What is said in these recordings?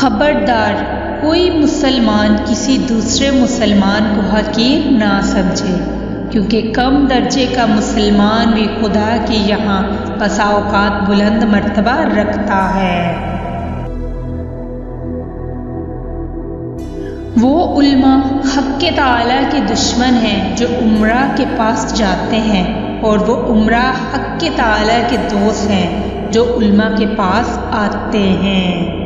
खबरदार, कोई मुसलमान किसी दूसरे मुसलमान को हकीर ना समझे, क्योंकि कम दर्जे का मुसलमान भी खुदा के यहाँ बसा औकात बुलंद मर्तबा रखता है। वो उल्मा हक़ के ताला के दुश्मन हैं जो उम्रा के पास जाते हैं, और वो उम्रा हक़ के ताला के दोस्त हैं जो उल्मा के पास आते हैं।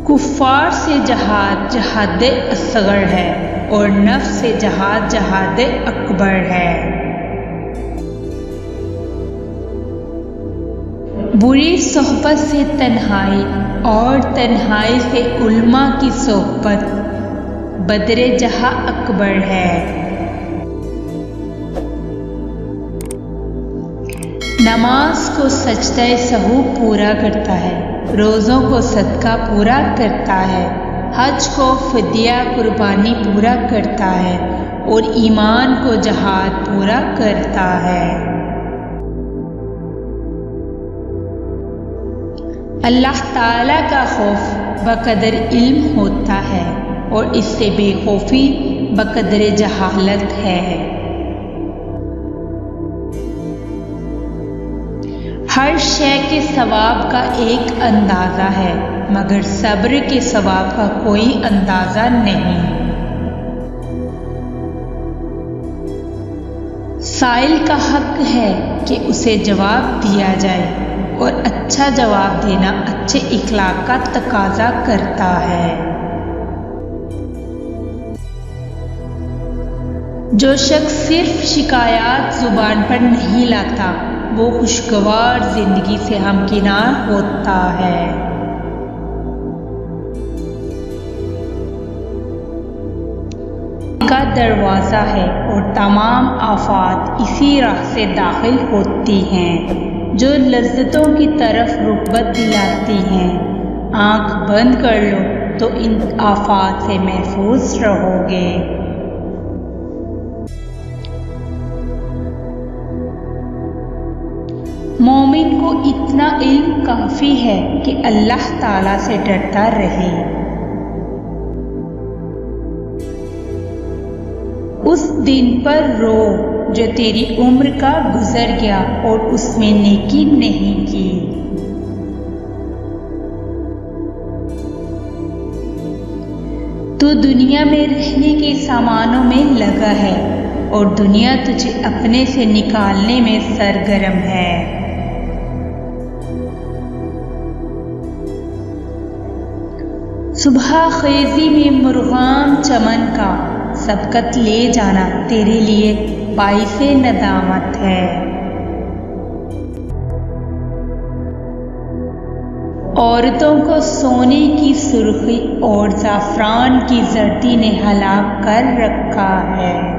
कुफ़ार से जहाद जहाद असग़र है, और नफ्स से जहाद जहाद अकबर है। बुरी सोहबत से तन्हाई, और तन्हाई से उल्मा की सोहबत बदरे जहाँ अकबर है। नमाज को सजदा सहू पूरा करता है, रोज़ों को सदका पूरा करता है, हज को फिदिया कुर्बानी पूरा करता है, और ईमान को जहाद पूरा करता है। अल्लाह ताला का खौफ बकदर इल्म होता है, और इससे बेखौफी बकदर जहालत है। हर शय के सवाब का एक अंदाज़ा है, मगर सब्र के सवाब का कोई अंदाज़ा नहीं। साइल का हक है कि उसे जवाब दिया जाए, और अच्छा जवाब देना अच्छे इखलाक का तकाजा करता है। जो शख्स सिर्फ शिकायत जुबान पर नहीं लाता, वो खुशगवार जिंदगी से हमकिनार होता है। का दरवाज़ा है, और तमाम आफात इसी राह से दाखिल होती हैं, जो लज्जतों की तरफ रुग़बत दिलाती हैं। आँख बंद कर लो तो इन आफात से महफूज रहोगे। मोमिन को इतना इल्म काफ़ी है कि अल्लाह ताला से डरता रहे। उस दिन पर रो जो तेरी उम्र का गुजर गया और उसमें नेकी नहीं की। तू दुनिया में रहने के सामानों में लगा है, और दुनिया तुझे अपने से निकालने में सरगर्म है। सुबह खेजी में मुर्गाम चमन का सबकत ले जाना तेरे लिए बाइसे नदामत है। औरतों को सोने की सुर्खी और ज़ाफ़रान की जर्दी ने हलाक कर रखा है।